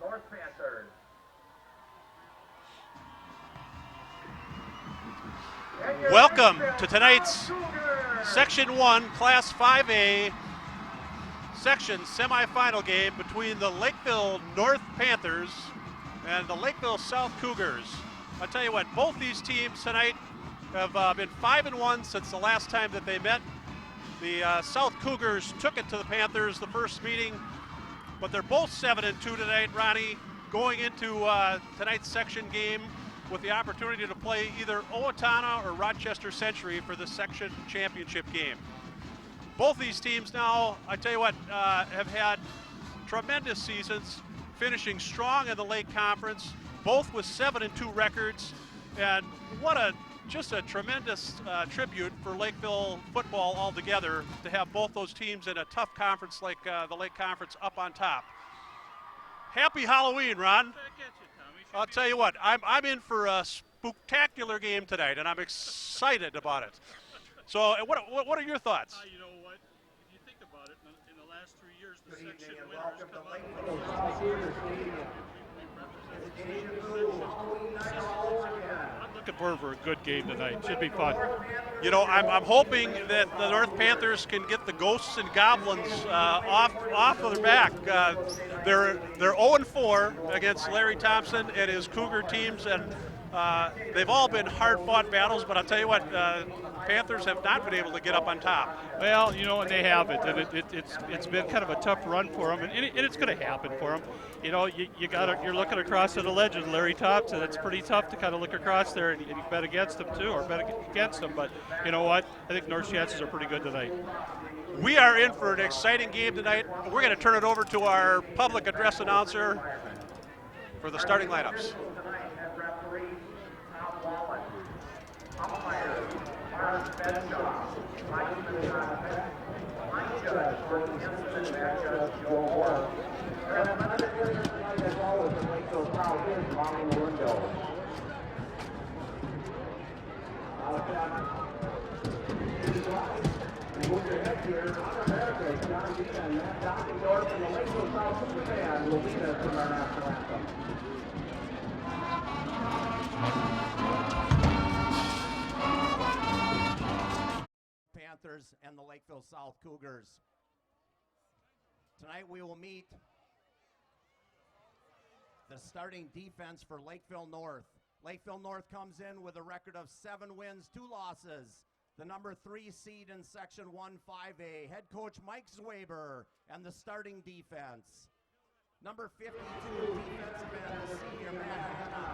North Panthers. Welcome to tonight's Section 1, Class 5A section semifinal game between the Lakeville North Panthers and the Lakeville South Cougars. I'll tell you what, both these teams tonight have been 5-1 since the last time that they met. The South Cougars took it to the Panthers the first meeting, but they're both 7-2 tonight, Ronnie, going into tonight's section game with the opportunity to play either Owatonna or Rochester Century for the section championship game. Both these teams now, I tell you what, have had tremendous seasons, finishing strong in the Lake Conference, both with 7-2 records, and just a tremendous tribute for Lakeville football altogether to have both those teams in a tough conference like the Lake Conference up on top. Happy Halloween, Ron. I'll tell you what, I'm in for a spectacular game tonight, and I'm excited about it. So, what are your thoughts? You know what? If you think about it, in the last 3 years, the Good section evening and winners welcome come to out. Lakeville South Cougars Stadium. It's Deja Vu Halloween night all over again. I'm looking forward for a good game tonight. Should be fun. You know, I'm hoping that the North Panthers can get the ghosts and goblins off of their back. They're 0-4 against Larry Thompson and his Cougar teams, and they've all been hard-fought battles. But I'll tell you what, Panthers have not been able to get up on top. Well, you know, and they haven't, and it's been kind of a tough run for them, and it's going to happen for them. You know, you're looking across at a legend, Larry Thompson. It's pretty tough to kind of look across there and bet against him too, or bet against him. But you know what? I think North's chances are pretty good tonight. We are in for an exciting game tonight. We're going to turn it over to our public address announcer for the starting lineups. Panthers and the Lakeville South Cougars. Tonight we will meet the starting defense for Lakeville North. Lakeville North comes in with a record of 7 wins, 2 losses. The number 3 seed in Section 1-5A, head coach Mike Zwaber, and the starting defense. Number 52, defensive end, the senior Matt Hanna.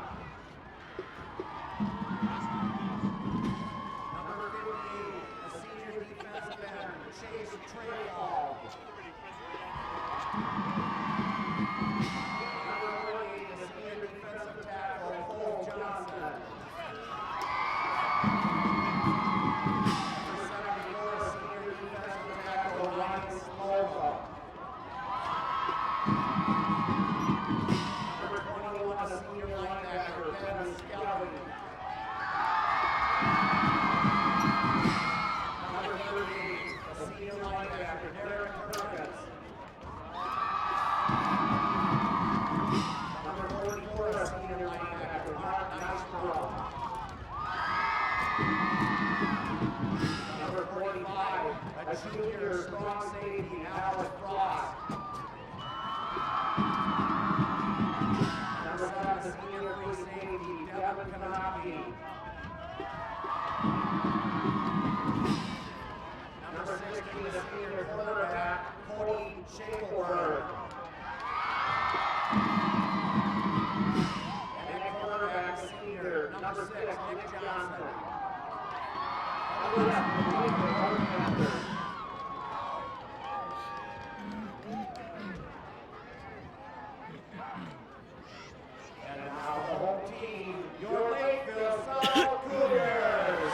Number 58, the senior defensive end, Chase Traylog. Number 48, the senior defensive tackle, Cole Johnson. Number 74, senior defensive tackle, Ryan Smolza. Number 21, senior linebacker, Ben Skelly. Number 38, senior linebacker, Derek Perkins. Number 44, senior linebacker, Mark Nystrom. Number 45, a junior strong safety, Alex Frost. Number 7, senior free safety, Devin Kanapi. Number 16, the senior quarterback, Cody Shakelberg. And then quarterback, senior, number 6, Nick Johnson. And now the home team, your Lakeville South Cougars.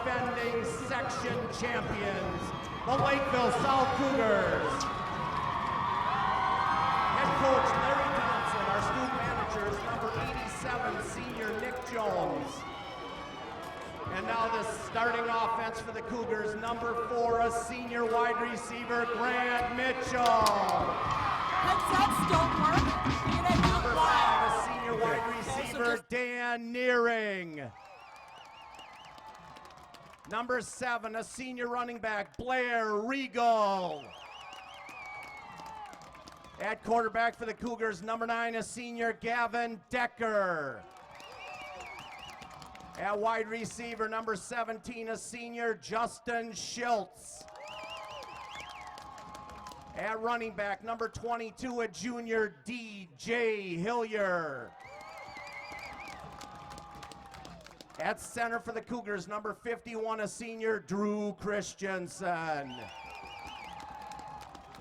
Defending section champions, the Lakeville South Cougars. Head coach Larry Thompson, our student managers, number 87, senior Nick Jones. And now the starting offense for the Cougars, number 4, a senior wide receiver, Grant Mitchell. Headsets don't work. Number 5, a senior wide receiver, Dan Nearing. Number 7, a senior running back, Blair Regal. At quarterback for the Cougars, number 9, a senior, Gavin Decker. At wide receiver, number 17, a senior, Justin Schultz. At running back, number 22, a junior, DJ Hillier. At center for the Cougars, number 51, a senior, Drew Christensen.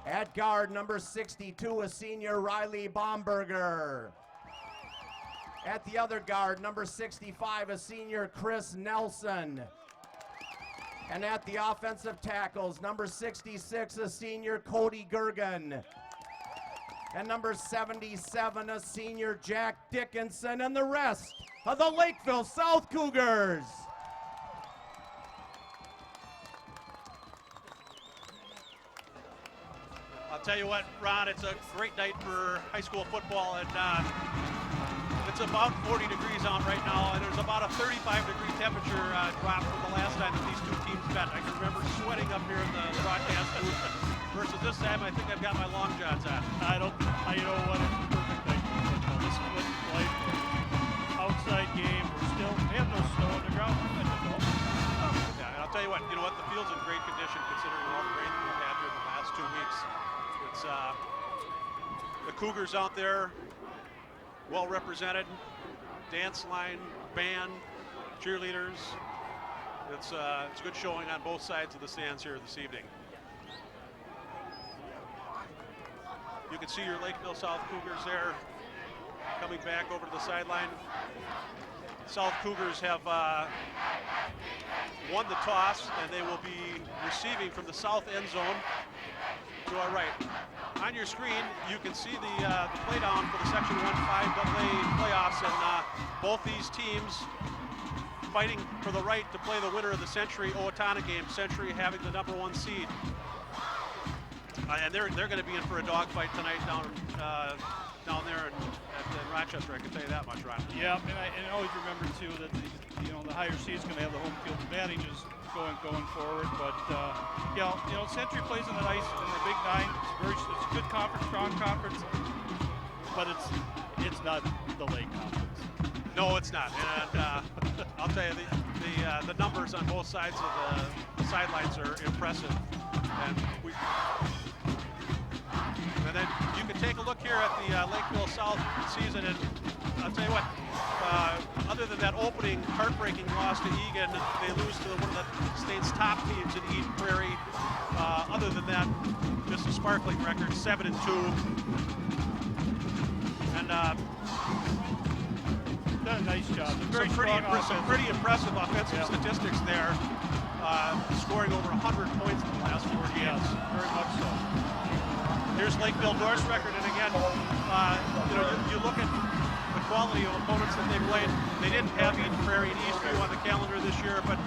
At guard, number 62, a senior, Riley Bomberger. At the other guard, number 65, a senior, Chris Nelson. And at the offensive tackles, number 66, a senior, Cody Gergen. And number 77, a senior, Jack Dickinson, and the rest of the Lakeville South Cougars. I'll tell you what, Ron, it's a great night for high school football, and it's about 40 degrees out right now, and there's about a 35-degree temperature drop from the last time that these two teams met. I can remember sweating up here in the broadcast booth, versus this time I think I've got my long johns on. You know what? It's a perfect night for football. This is what it's like. Outside game. We have no snow on the ground. We're good to go. Yeah, and I'll tell you what, the field's in great condition considering all the rain that we've had here in the last 2 weeks. It's the Cougars out there, well represented, dance line, band, cheerleaders. It's a good showing on both sides of the stands here this evening. You can see your Lakeville South Cougars there coming back over to the sideline. South Cougars have won the toss, and they will be receiving from the south end zone to our right. On your screen, you can see the play down for the Section 1-5AA playoffs, and both these teams fighting for the right to play the winner of the Century Owatonna game. Century having the number 1 seed, and they're going to be in for a dogfight tonight down there in Rochester. I can tell you that much, Ron. Yeah, and always remember too that the higher seed is going to have the home field advantages going forward. But Century plays in the Big Nine. It's a good conference, strong conference, but it's not the Lake Conference. No, it's not. And I'll tell you, the numbers on both sides of the sidelines are impressive. And then you can take a look here at the Lakeville South season, and I'll tell you what, other than that opening heartbreaking loss to Egan, they lose to one of the state's top teams in Eden Prairie. Other than that, just a sparkling record, 7-2. And done a nice job. Some pretty impressive offensive statistics there, scoring over 100 points in the last 4 games. Yes, very much so. Here's Lakeville North's record, and again, you look at the quality of opponents that they played. They didn't have Eden Prairie and Eastview on the calendar this year, but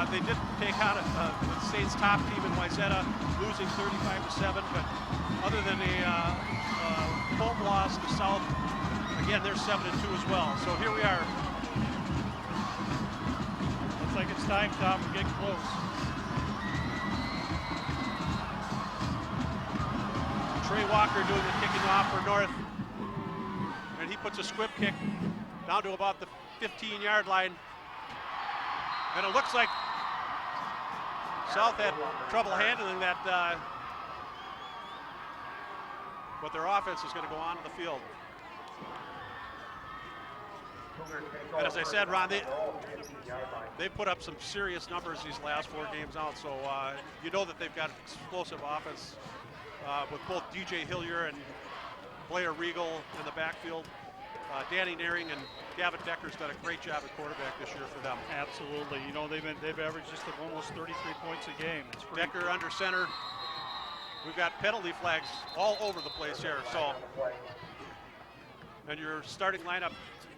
they did take out the state's top team in Wayzata, losing 35-7. But other than a home loss to South, again, they're 7-2 as well. So here we are. Looks like it's time, Tom. We're getting close. Trey Walker doing the kicking off for North. And he puts a squib kick down to about the 15-yard line. And it looks like South had trouble handling that, but their offense is going to go on to the field. And as I said, Ron, they put up some serious numbers these last 4 games out, so you know that they've got explosive offense with both DJ Hillier and Blair Regal in the backfield. Danny Nearing and Gavin Decker's done a great job at quarterback this year for them. Absolutely. They've averaged just almost 33 points a game. It's Decker under center. We've got penalty flags all over the place here. So, and your starting lineup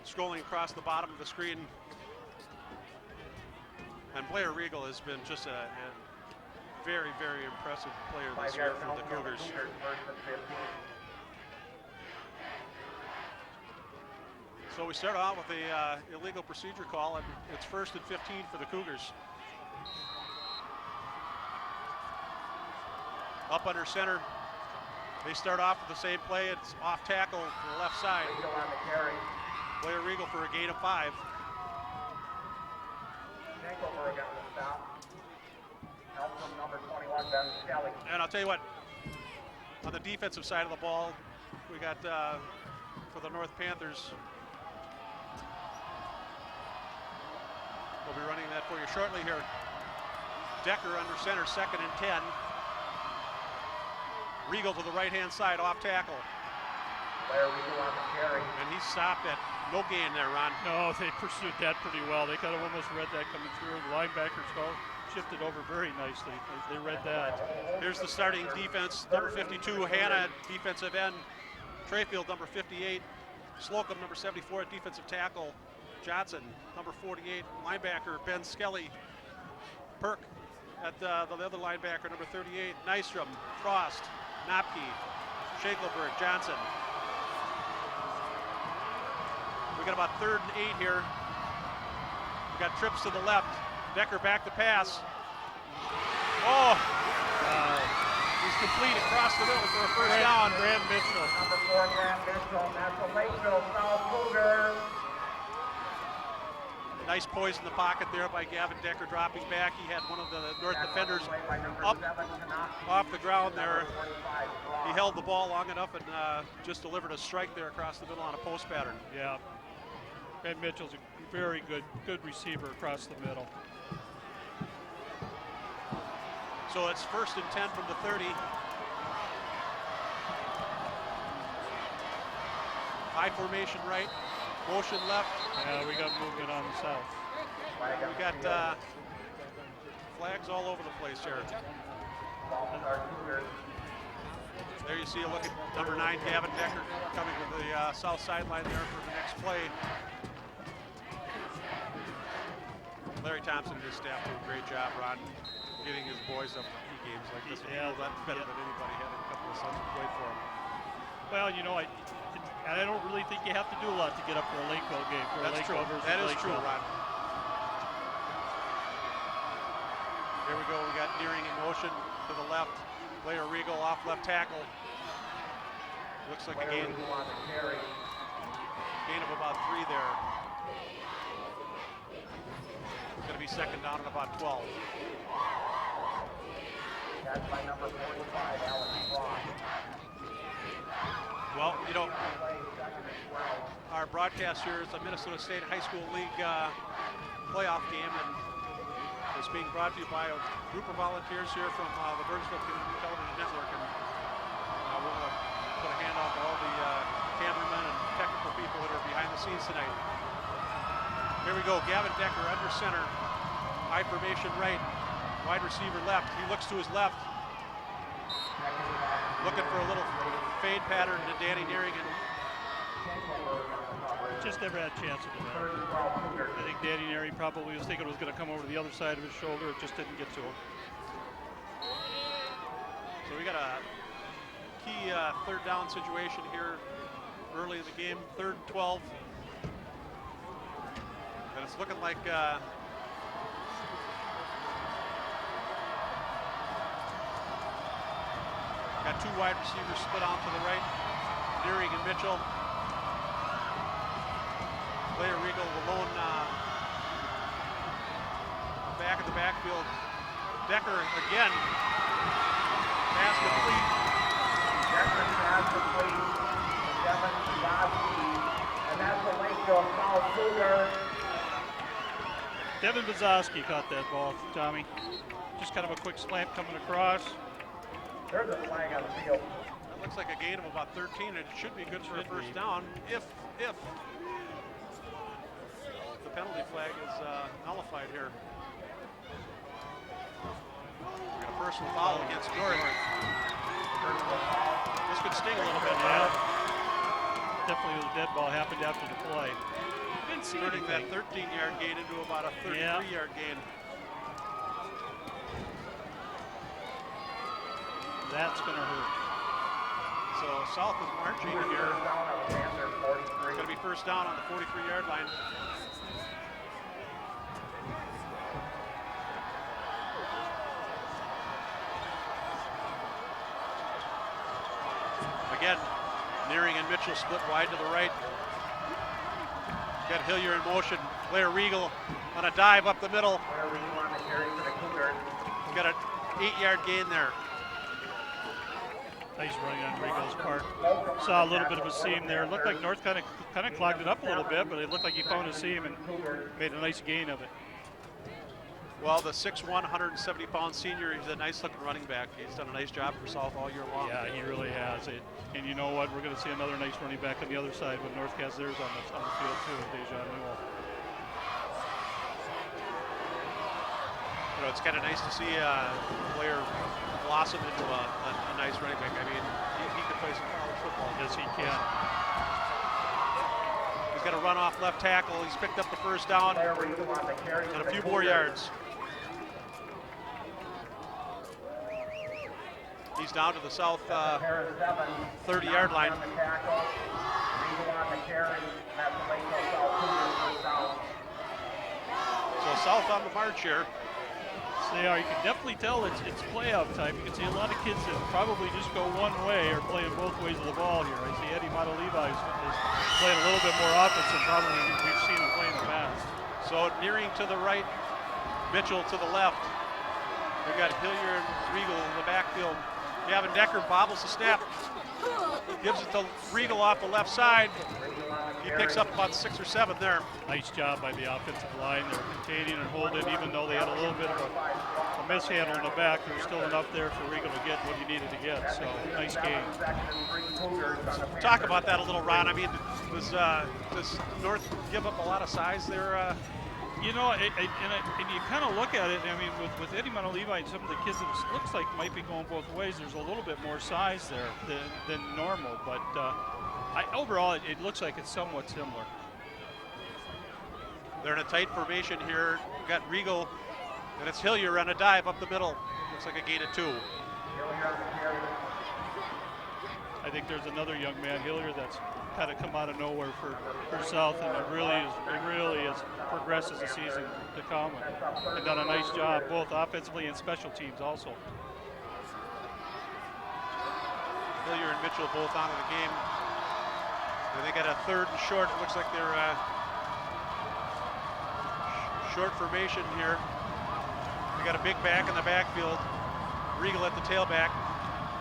scrolling across the bottom of the screen. And Blair Regal has been just a very, very impressive player this year for the Cougars. So we start out with a illegal procedure call, and it's 1st and 15 for the Cougars. Up under center. They start off with the same play. It's off tackle to the left side. Blair Regal for a gain of 5. And I'll tell you what, on the defensive side of the ball, we got for the North Panthers. We'll be running that for you shortly here. Decker under center, 2nd and 10. Regal to the right-hand side, off tackle. And he stopped at no gain there, Ron. No, they pursued that pretty well. They kind of almost read that coming through. The linebackers shifted over very nicely. They read that. Here's the starting defense. Number 52, Hannah, defensive end. Trayfield, number 58. Slocum, number 74, defensive tackle. Johnson, number 48, linebacker. Ben Skelly. Perk at the other linebacker, number 38. Nystrom, Frost, Knopke, Shakelberg, Johnson. We got about 3rd and 8 here. We got trips to the left. Decker back to pass. Oh! He's complete across the middle for a first down. Graham Mitchell. Number 4, Graham Mitchell. That's the Lakeville South Cougars. Nice poise in the pocket there by Gavin Decker, dropping back. He had one of the North defenders up off the ground there. He held the ball long enough and just delivered a strike there across the middle on a post pattern. Yeah. Ben Mitchell's a very good receiver across the middle. So it's 1st and 10 from the 30. High formation right, motion left. Yeah, we got movement on the south. We got flags all over the place here. There you see a look at number 9, Gavin Decker, coming to the south sideline there for the next play. Larry Thompson and his staff do a great job, Ron, getting his boys up for key games like this. Yeah, That's better than anybody had in a couple of sons who played for him. Well, you know, I don't really think you have to do a lot to get up for a Lakeville game. That's true. That is true, Ron. Here we go. We got Nearing in motion to the left. Blair Regal off left tackle. Looks like a gain of about 3 there. It's going to be 2nd down and about 12. That's by number 45, Alex Frost. Well, you know, our broadcast here is the Minnesota State High School League playoff game, and it's being brought to you by a group of volunteers here from the Burnsville Community Television Network, and we're going to put a hand out to all the cameramen and technical people that are behind the scenes tonight. Here we go, Gavin Decker under center, high formation right, wide receiver left. He looks to his left, looking for a little fade pattern to Danny Nearing, and just never had a chance to do that. I think Danny Nearing probably was thinking it was going to come over to the other side of his shoulder. It just didn't get to him. So we got a key 3rd down situation here early in the game, 3rd and 12. And it's looking like got 2 wide receivers split out to the right, Nearing and Mitchell. Blair Regal alone back in the backfield. Decker again. Pass complete. Decker pass complete to Devin Bozowski, and that's the Lakeville South Cougars. Devin Bozowski caught that ball, Tommy. Just kind of a quick slant coming across. There's a flag on the field. That looks like a gain of about 13, and it should be good for a first down if the penalty flag is nullified here. We got a personal foul against Dorrit. This could sting a little bit. Yeah. Definitely the dead ball happened after the play. Turning that 13-yard gain into about a 33-yard gain. That's going to hurt. So South is marching here. First down on the Panther 43. It's going to be first down on the 43-yard line. Again, Nearing and Mitchell split wide to the right. Got Hillier in motion. Blair Regal on a dive up the middle. Blair Regal on the carry for the Cougars. Got an 8-yard gain there. Nice running on Regal's part. Saw a little bit of a seam there. Looked like North kind of clogged it up a little bit, but it looked like he found a seam and made a nice gain of it. Well, the 6'1", 170-pound senior, he's a nice-looking running back. He's done a nice job for South all year long. Yeah, he really has. And you know what? We're going to see another nice running back on the other side when North has theirs on the field too, Dejan Newell. You know, it's kind of nice to see a player blossom into a nice running back. I mean, he could play some college football. Yes, he can. He's got a run off left tackle. He's picked up the first down Blair Regal on the carry and for a the few more Cougars. yards. He's down to the South 30-yard line. On the tackle. Regal on the carry. That's the Lakeville South Cougars first down. So South on the march here. So they are. You can definitely tell it's playoff time. You can see a lot of kids that probably just go one way are playing both ways of the ball here. I see Eddie Montaliva is playing a little bit more offense than probably we've seen him play in the past. So Nearing to the right, Mitchell to the left. We've got Hillier and Regal in the backfield. Gavin Decker bobbles the snap, gives it to Regal off the left side. He picks up about 6 or 7 there. Nice job by the offensive line. They were containing and holding, even though they had a little bit of a mishandle in the back. There was still enough there for Regal to get what he needed to get. So nice game. Talk about that a little, Ron. I mean, does North give up a lot of size there? You know, and you kind of look at it, I mean, with Eddie Montaliva and some of the kids that it looks like might be going both ways, there's a little bit more size there than normal. But overall, it looks like it's somewhat similar. They're in a tight formation here. We've got Regal, and it's Hillier on a dive up the middle. Looks like a gain of 2. I think there's another young man, Hillier, that's kind of come out of nowhere for South, and it really has progressed as the season to come, and done a nice job both offensively and special teams also. Hillier and Mitchell both on in the game. And they got a 3rd and short. It looks like they're short formation here. We got a big back in the backfield. Regal at the tailback.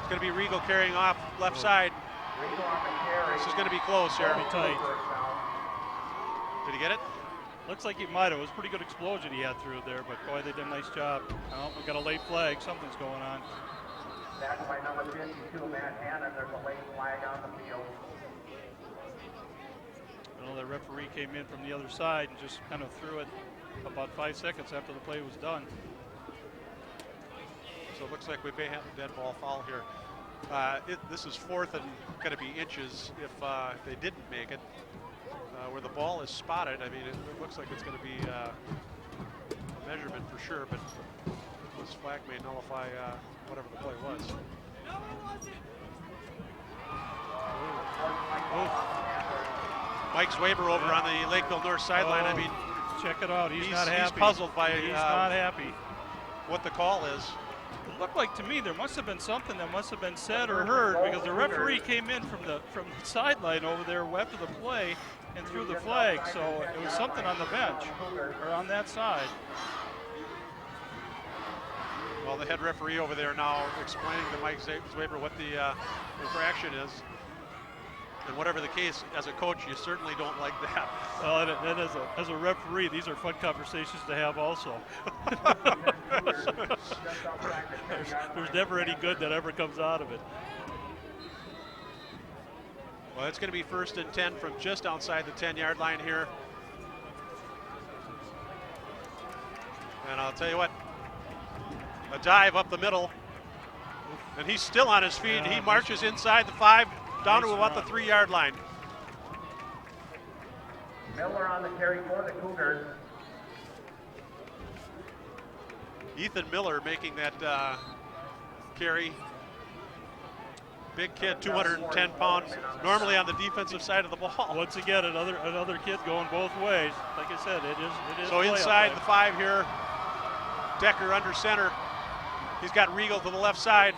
It's going to be Regal carrying off left side. This is going to be close here. Be tight. Did he get it? Looks like he might have. It was a pretty good explosion he had through there, but boy, they did a nice job. Oh, we got a late flag. Something's going on. Back by number 52, Matt Hannon. There's a late flag on the field. I know the referee came in from the other side and just kind of threw it about 5 seconds after the play was done. So it looks like we may have a dead ball foul here. This is 4th and going to be inches if they didn't make it. Where the ball is spotted, I mean, it looks like it's going to be a measurement for sure, but this flag may nullify whatever the play was. Mike Zwaber over on the Lakeville North sideline. I mean, check it out. He's not happy. He's puzzled by he's not happy. What the call is. It looked like to me there must have been something that must have been said or heard, because the referee came in from the sideline over there after the play and threw the flag. So it was something on the bench or on that side. Well, the head referee over there now explaining to Mike Zwaber what the infraction is. And whatever the case, as a coach, you certainly don't like that. Well, and as a referee, these are fun conversations to have also. There's never any good that ever comes out of it. Well, it's going to be 1st and 10 from just outside the 10-yard line here. And I'll tell you what, a dive up the middle. And he's still on his feet. He marches inside the 5, down to about the 3-yard line. Miller on the carry for the Cougars. Ethan Miller making that carry. Big kid, 210 pounds, normally on the defensive side of the ball. Once again, another kid going both ways. Like I said, it is. So inside the 5 here, Decker under center. He's got Regal to the left side.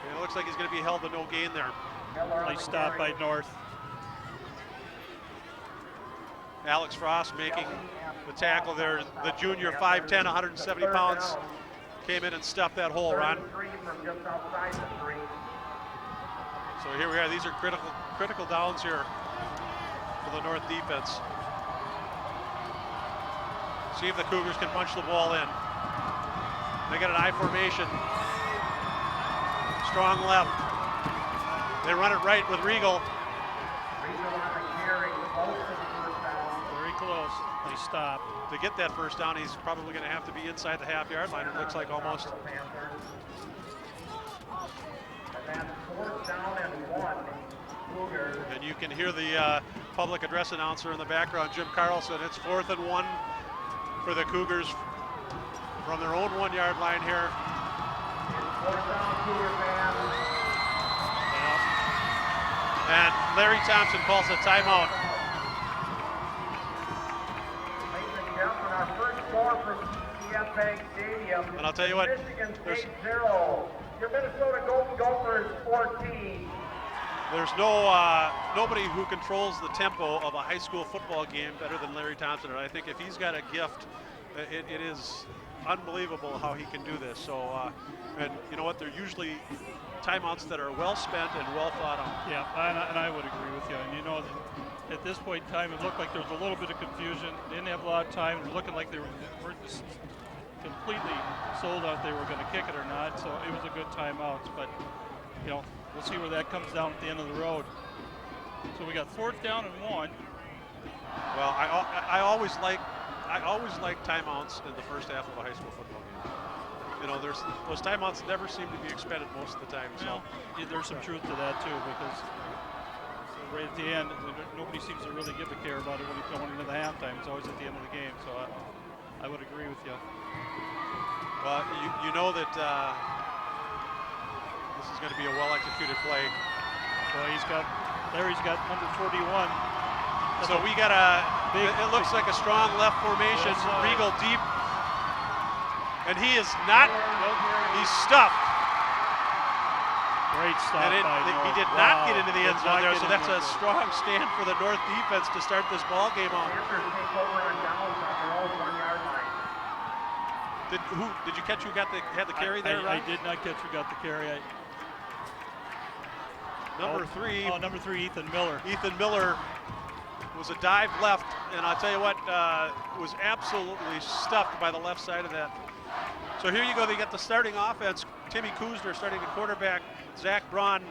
And it looks like he's going to be held to no gain there. Nice stop by North. Alex Frost making the tackle there. The junior, 5'10", 170 pounds, came in and stuffed that hole, Ron. So here we are. These are critical downs here for the North defense. See if the Cougars can punch the ball in. They got an I formation. Strong left. They run it right with Regal. Very close. They stop. To get that first down, he's probably going to have to be inside the half-yard line. It looks like almost. And you can hear the public address announcer in the background, Jim Carlson. It's 4th and 1 for the Cougars from their own 1-yard line here. And Larry Thompson calls a timeout. And I'll tell you what, your Minnesota Golden Gophers 14. There's nobody who controls the tempo of a high school football game better than Larry Thompson. And I think if he's got a gift, it is unbelievable how he can do this. So, and you know what? They're usually timeouts that are well spent and well thought out. Yeah, and I would agree with you. And you know, at this point in time, it looked like there was a little bit of confusion. They didn't have a lot of time. It was looking like they weren't just completely sold out they were going to kick it or not. So it was a good timeout. But you know, we'll see where that comes down at the end of the road. So we got 4th down and 1. Well, I always like timeouts in the first half of a high school football game. You know, those timeouts never seem to be expended most of the time. So yeah, there's some truth to that too, because right at the end, nobody seems to really give a care about it when you're going into the halftime. It's always at the end of the game. So I would agree with you. Well, you know that this is going to be a well-executed play. Well, Larry's got number 41. So we got it looks like a strong left formation. Regal deep. And he is not, he's stuffed. Great stop by North. He did not get into the end zone there, so that's a strong stand for the North defense to start this ball game off. Did you catch who had the carry there? I did not catch who got the carry. Number 3. Oh, number 3, Ethan Miller. Ethan Miller was a dive left, and I'll tell you what, was absolutely stuffed by the left side of that. So here you go, they get the starting offense. Timmy Kuzner starting the quarterback, Zach Braun,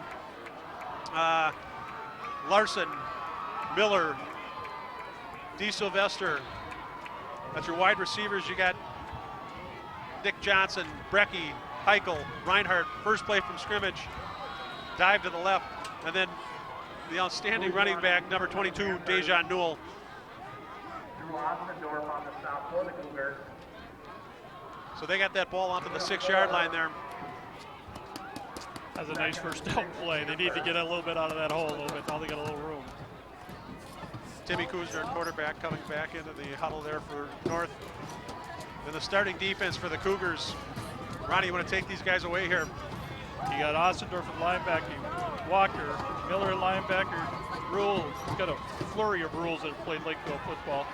Larson, Miller, D. Sylvester. That's your wide receivers. You got Nick Johnson, Brecky, Heichel, Reinhardt, first play from scrimmage, dive to the left, and then the outstanding running back, number 22, Dejan Newell. So they got that ball onto the 6-yard line there. That's a nice first down play. They need to get a little bit out of that hole a little bit. Now they got a little room. Timmy Kuzner, quarterback, coming back into the huddle there for North. And the starting defense for the Cougars. Ronnie, you want to take these guys away here? You got Ossendorf at linebacker, Walker, Miller at linebacker, Rule. He's got a flurry of rules that have played Lakeville football.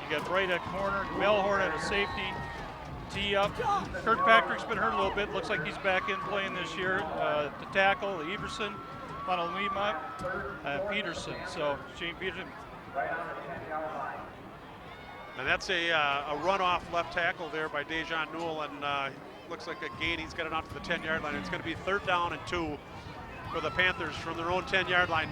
You got Bright at corner, Melhorn at a safety, tee up. Kirkpatrick's been hurt a little bit. Looks like he's back in playing this year. The tackle, Everson, Monolima, Peterson. So Shane Peterson. And that's a runoff left tackle there by Dejan Newell, and looks like a gain. He's got it out to the 10-yard line. It's going to be 3rd down and 2 for the Panthers from their own 10-yard line.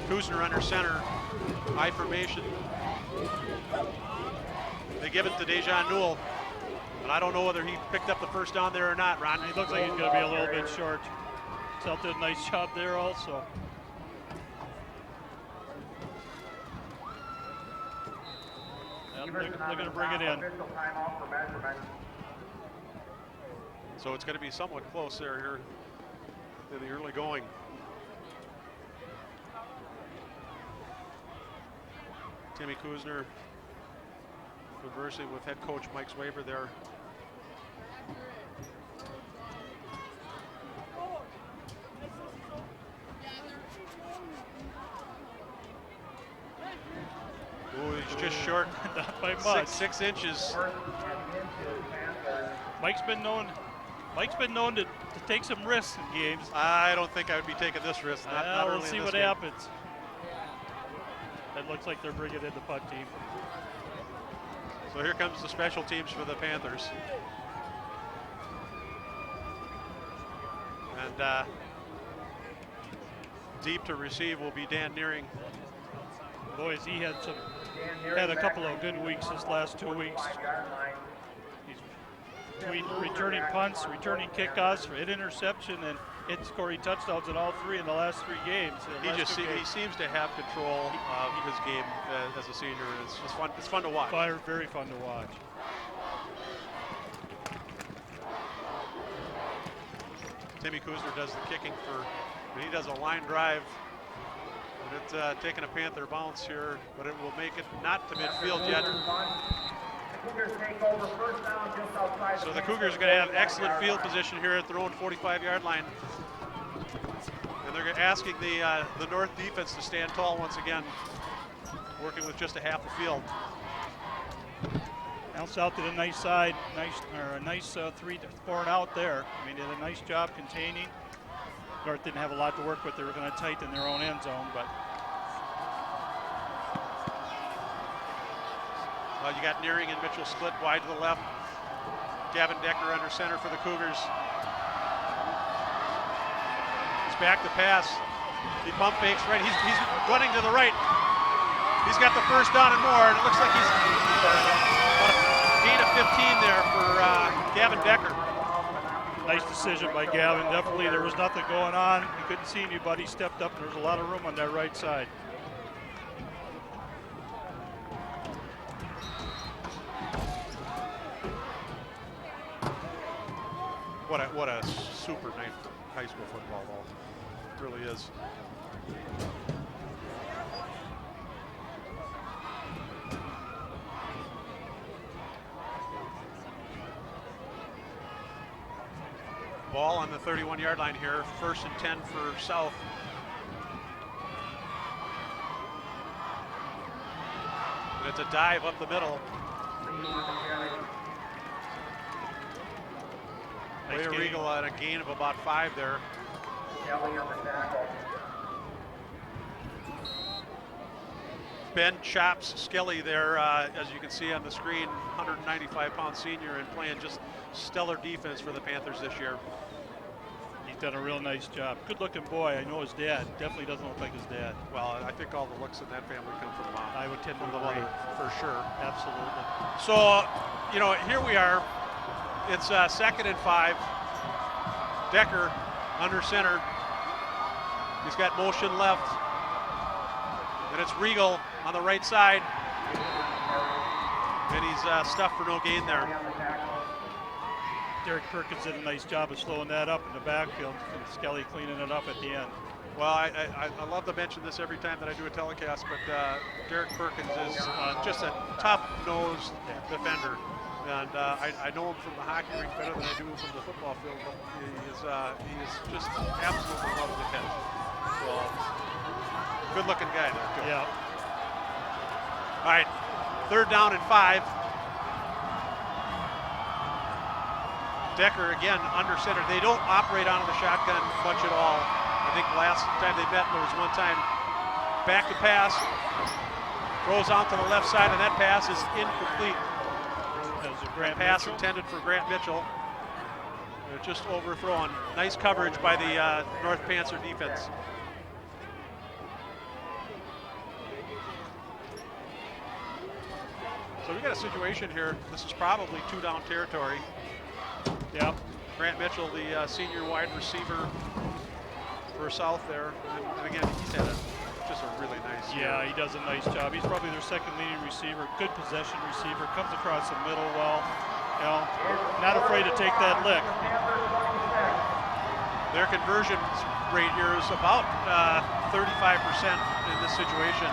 Kuzner under center, I formation. They give it to Dejan Newell, and I don't know whether he picked up the first down there or not, Ron. He looks like he's going to be a little bit short. South did a nice job there also. They're going to bring it in. So it's going to be somewhat close there here in the early going. Timmy Kuzner conversing with head coach Mike Swaber there. Oh, he's just short. Not by much. 6 inches. Mike's been known to take some risks in games. I don't think I would be taking this risk. Not we'll early see in this what game. happens. That looks like they're bringing in the punt team. So here comes the special teams for the Panthers. And deep to receive will be Dan Nearing. Boys, he had a couple of good weeks this last 2 weeks. He's between returning punts, returning kickoffs, hit interception, and hit scoring touchdowns in all 3 in the last 3 games. He seems to have control of his game as a senior. It's just fun. It's fun to watch. Very fun to watch. Timmy Kuzner does the kicking when he does a line drive. And it's taking a Panther bounce here, but it will make it not to midfield yet. So the Cougars are going to have excellent field position here at their own 45-yard line. And they're asking the North defense to stand tall once again, working with just a half the field. Now South did a nice side, a nice 3-4 and out there. I mean, did a nice job containing. North didn't have a lot to work with. They were going to tighten their own end zone, but. Well, you got Nearing and Mitchell split wide to the left. Gavin Decker under center for the Cougars. He's back to pass. He pump fakes right. He's running to the right. He's got the first down and more, and it looks like he's about a gain of 15 there for Gavin Decker. Nice decision by Gavin. Definitely there was nothing going on. He couldn't see anybody. Stepped up, and there was a lot of room on that right side. What a super night for high school football, though. It really is. Ball on the 31-yard line here. 1st and 10 for South. And it's a dive up the middle. Nice Regal on a gain of about 5 there. Ben chops Skelly there, as you can see on the screen, 195-pound senior and playing just stellar defense for the Panthers this year. He's done a real nice job. Good-looking boy. I know his dad. Definitely doesn't look like his dad. Well, I think all the looks in that family come from the mom. I would tend to the mother, for sure. Absolutely. So, here we are. It's 2nd and 5. Decker under center. He's got motion left. And it's Regal on the right side. And he's stuffed for no gain there. Derek Perkins did a nice job of slowing that up in the backfield, and Skelly cleaning it up at the end. Well, I love to mention this every time that I do a telecast, but Derek Perkins is just a tough-nosed defender. And I know him from the hockey rink better than I do him from the football field, but he is just absolutely loves the catch. So, good-looking guy there, too. Yeah. All right, 3rd down and 5. Decker, again, under center. They don't operate out of the shotgun much at all. I think last time they met, there was one time back to pass, throws out to the left side, and that pass is incomplete. Grant pass Mitchell. intended for Grant Mitchell. They're just overthrown. Nice coverage by the North Panther defense. So we got a situation here. This is probably 2-down territory. Yep. Grant Mitchell, the senior wide receiver for South there. And again, he's had just a really nice year. Yeah, he does a nice job. He's probably their 2nd leading receiver. Good possession receiver. Comes across the middle well. You know, not afraid to take that lick. Their conversion rate here is about 35% in this situation.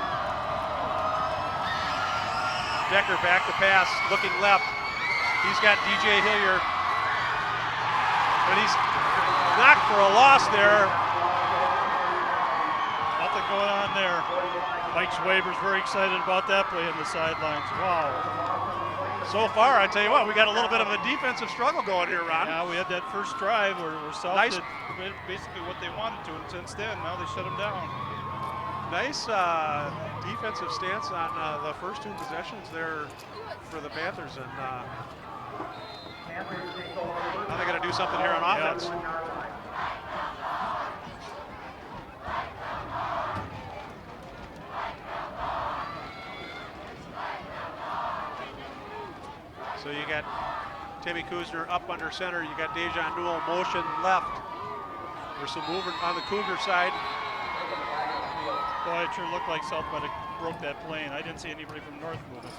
Decker back to pass, looking left. He's got DJ Hillier, and he's knocked for a loss there. Nothing going on there. Mike Schwaber's very excited about that play on the sidelines. Wow. So far, I tell you what, we got a little bit of a defensive struggle going here, Ron. Yeah, we had that first drive where South Nice. did basically what they wanted to, and since then, now they shut them down. Nice defensive stance on the first 2 possessions there for the Panthers, and now they got to do something here on offense. So you got Timmy Kuzner up under center. You got Dejan Newell motion left. There's some movement on the Cougar side. Boy, it sure looked like South might have broke that plane. I didn't see anybody from North moving.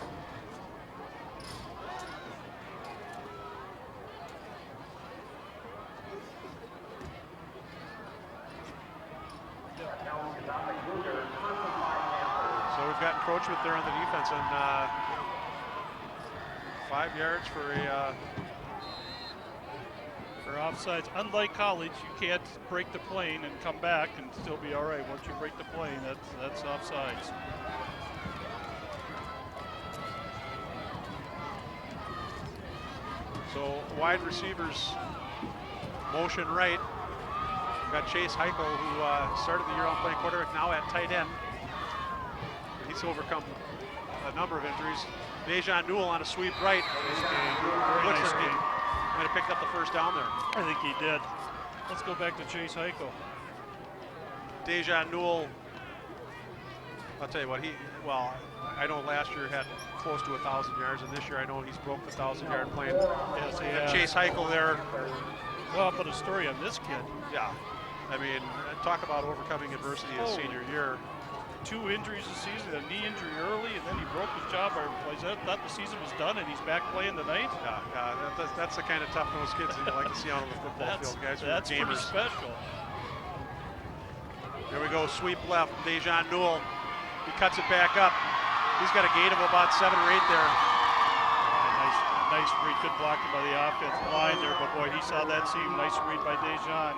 So we've got encroachment there on the defense, and 5 yards for a For offsides, unlike college, you can't break the plane and come back and still be all right. Once you break the plane, that's offsides. So wide receivers motion right. We've got Chase Heichel, who started the year on playing quarterback, now at tight end. He's overcome a number of injuries. Dejan Newell on a sweep right. Very nice game. Might have picked up the first down there. I think he did. Let's go back to Chase Heichel. Dejan Newell, I'll tell you what, I know last year had close to 1,000 yards, and this year I know he's broke the 1,000-yard plane. Yes, he has. Chase Heichel there. Well, but a story on this kid. Yeah, I mean, talk about overcoming adversity his senior year. 2 injuries this season, a knee injury early, and then he broke his jaw. I thought the season was done, and he's back playing tonight. Yeah, that's the kind of tough-nosed kids that you like to see on the football field, guys who are That's gamers. pretty special. Here we go, sweep left, Dejan Newell. He cuts it back up. He's got a gain of about 7 or 8 there. Nice read, good blocking by the offensive line there, but boy, he saw that seam. Nice read by Dejan.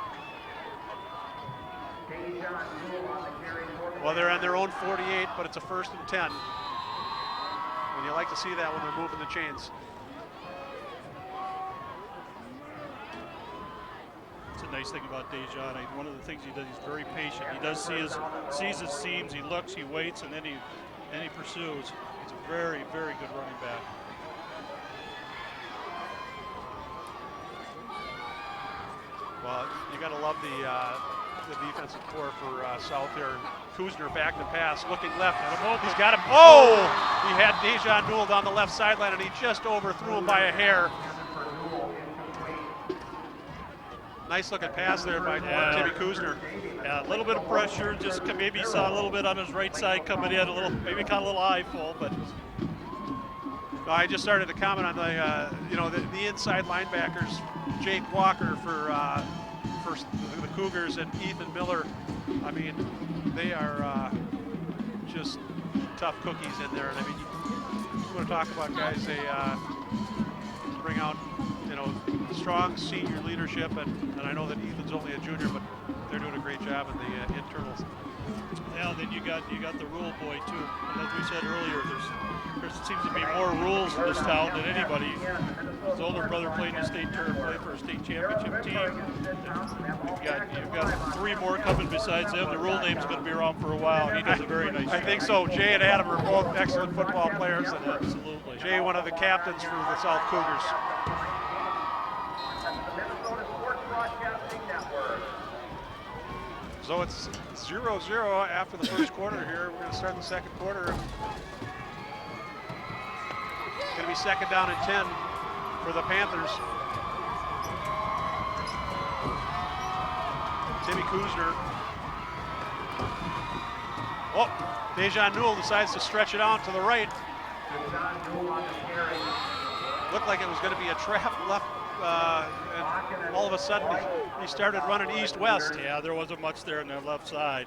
Well, they're on their own 48, but it's a 1st and 10. And you like to see that when they're moving the chains. It's a nice thing about Dejan. One of the things he does, he's very patient. He does sees his seams, he looks, he waits, and then he pursues. He's a very, very good running back. Well, you got to love the defensive core for South here. Kuzner back to pass, looking left. He's got him. Oh! He had Dejan Newell down the left sideline, and he just overthrew him by a hair. Nice looking pass there by Timmy Kuzner. Yeah, a little bit of pressure. Just maybe saw a little bit on his right side coming in. Maybe caught a little eyeful, but. I just started to comment on the inside linebackers, Jake Walker for the Cougars and Ethan Miller. I mean, they are just tough cookies in there. And I mean, you want to talk about guys, they bring out, strong senior leadership, and I know that Ethan's only a junior, but they're doing a great job in the internals. Yeah, then you got the rule boy too. And as we said earlier, there seems to be more rules in this town than anybody. His older brother played in the state tournament, played for a state championship team. You've got 3 more coming besides him. The rule name's going to be around for a while. He does a very nice job. I think so. Jay and Adam are both excellent football players. And Absolutely. Jay, one of the captains for the South Cougars. So it's 0-0 after the first quarter here. We're going to start the second quarter. It's going to be 2nd down and 10 for the Panthers. Timmy Kuzner. Oh, Dejan Newell decides to stretch it out to the right. looked like it was going to be a trap left, and all of a sudden he started running east-west. Yeah, there wasn't much there on the left side.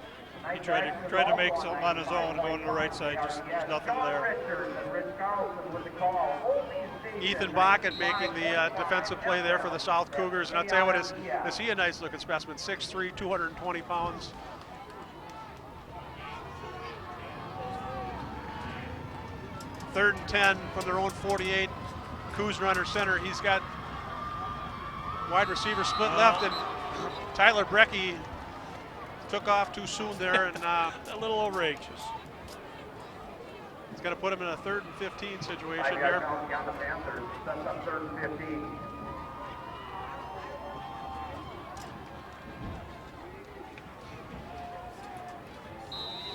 He tried to make something on his own, going to the right side. Just there's nothing there. Ethan Bakken making the defensive play there for the South Cougars. And I'll tell you what, is he a nice-looking specimen? 6'3", 220 pounds. Third and 10 from their own 48. Coos runner center. He's got wide receiver split left, and Tyler Brecky took off too soon there, and a little outrageous. It's going to put him in a 3rd and 15 situation here. The Panthers sets up 3rd and 15.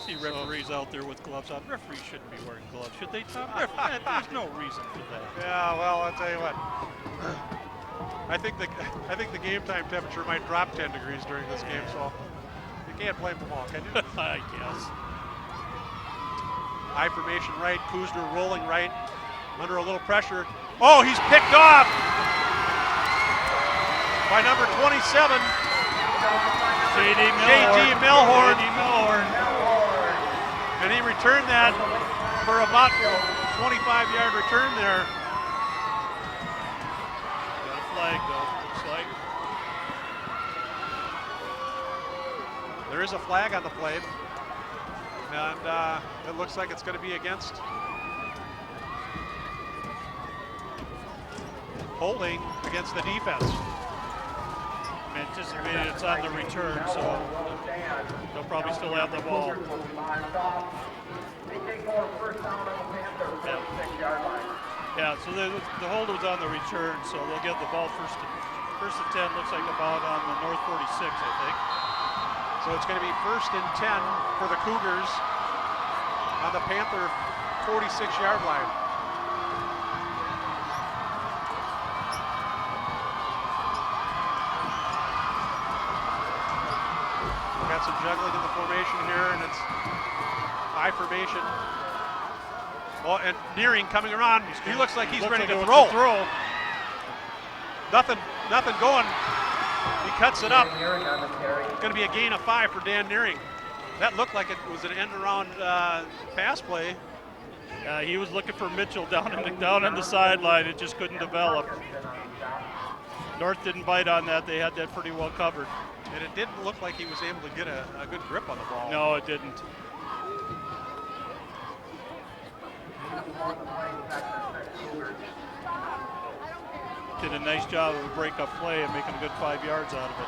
See referees out there with gloves on. Referees shouldn't be wearing gloves, should they, Tom? There's no reason for that. Yeah, well, I'll tell you what. I think the game time temperature might drop 10 degrees during this game, so you can't blame them all, can you? I guess. High formation right, Kuzner rolling right, under a little pressure. Oh, he's picked off by number 27, J.D. Milhorn. And he returned that for about 25-yard return there. Got a flag, though, looks like. There is a flag on the play. And it looks like it's going to be against holding against the defense. Anticipated it's on the return, so they'll probably still have the ball. Yeah, so the hold was on the return, so they'll get the ball first and 10. Looks like about on the north 46, I think. So it's going to be 1st and 10 for the Cougars on the Panther 46-yard line. We've got some juggling in the formation here, and it's high formation. Oh, and Nearing coming around. He looks like he's ready to throw. Nothing going. He cuts it up. It's going to be a gain of 5 for Dan Nearing. That looked like it was an end-around pass play. He was looking for Mitchell down on the sideline. It just couldn't develop. North didn't bite on that. They had that pretty well covered. And it didn't look like he was able to get a good grip on the ball. No, it didn't. Did a nice job of a break-up play and making a good 5 yards out of it.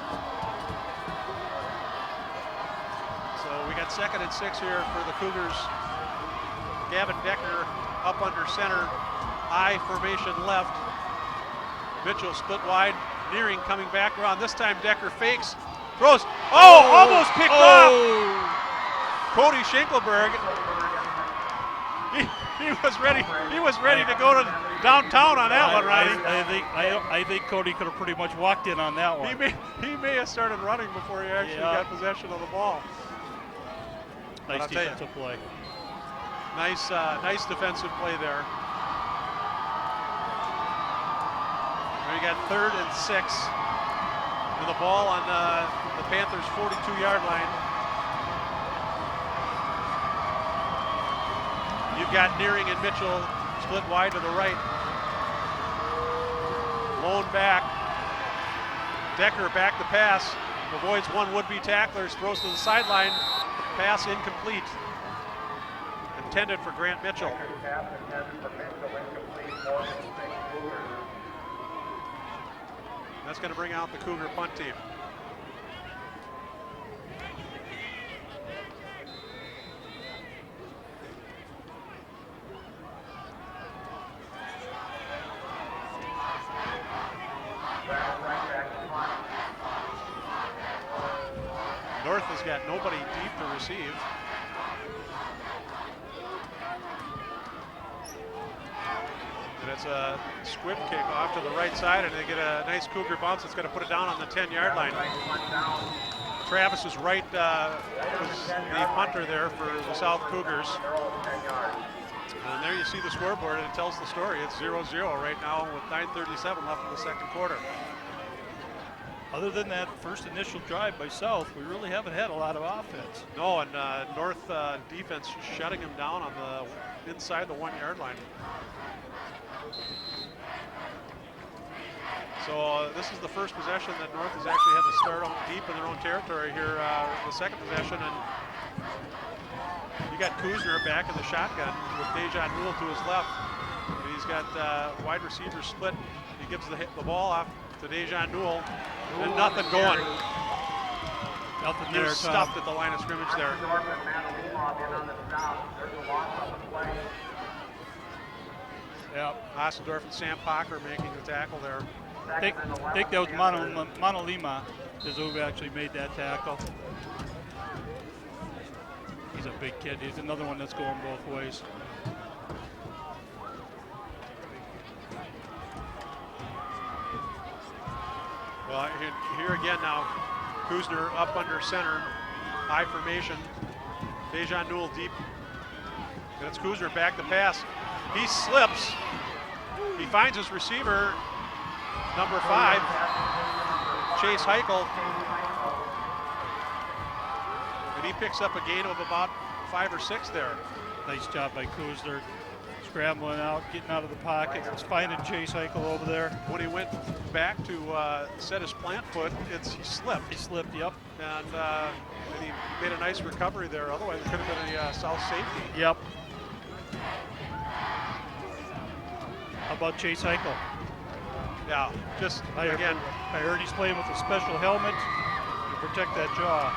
So we got 2nd and 6 here for the Cougars. Gavin Decker up under center, high formation left. Mitchell split wide, Nearing coming back around. This time Decker fakes, throws. Almost picked off. Cody Schinkelberg. He was ready. He was ready to go to downtown on that one, Ronnie. I think Cody could have pretty much walked in on that one. He may have started running before he actually got possession of the ball. Nice defensive play. Nice defensive play there. We got 3rd and 6, with the ball on the Panthers' 42-yard line. You've got Nearing and Mitchell split wide to the right. Lone back. Decker back to pass. Avoids one would-be tackler, throws to the sideline. Pass incomplete. Intended for Grant Mitchell. That's going to bring out the Cougar punt team. North has got nobody deep to receive. And it's a squib kick off to the right side, and they get a nice Cougar bounce. It's going to put it down on the 10-yard line. Travis is right, was the punter there for the South Cougars. And there you see the scoreboard, and it tells the story. It's 0-0 right now with 9:37 left in the second quarter. Other than that first initial drive by South, we really haven't had a lot of offense. No, and North defense shutting him down on the inside the 1-yard line. So this is the first possession that North has actually had to start on deep in their own territory here. The second possession, and you got Kuzner back in the shotgun with Dejan Newell to his left. And he's got wide receiver split. He gives the ball off to Dejan Newell, and nothing going. Nothing He there, was stuffed at the line of scrimmage there. Yep. Ossendorf and Sam Pocker making the tackle there. I think that was Monolima is who actually made that tackle. He's a big kid. He's another one that's going both ways. Well, here again now, Kuzner up under center, high formation. Dejan Newell deep. That's Kuzner back to pass. He slips. He finds his receiver, number 5, Chase Heichel. And he picks up a gain of about 5 or 6 there. Nice job by Kuzner. Scrambling out, getting out of the pocket. It's finding Chase Heichel over there. When he went back to set his plant foot, he slipped. He slipped, yep. And he made a nice recovery there. Otherwise, it could have been a South safety. Yep. How about Chase Heichel? Yeah, just again. I heard he's playing with a special helmet to protect that jaw.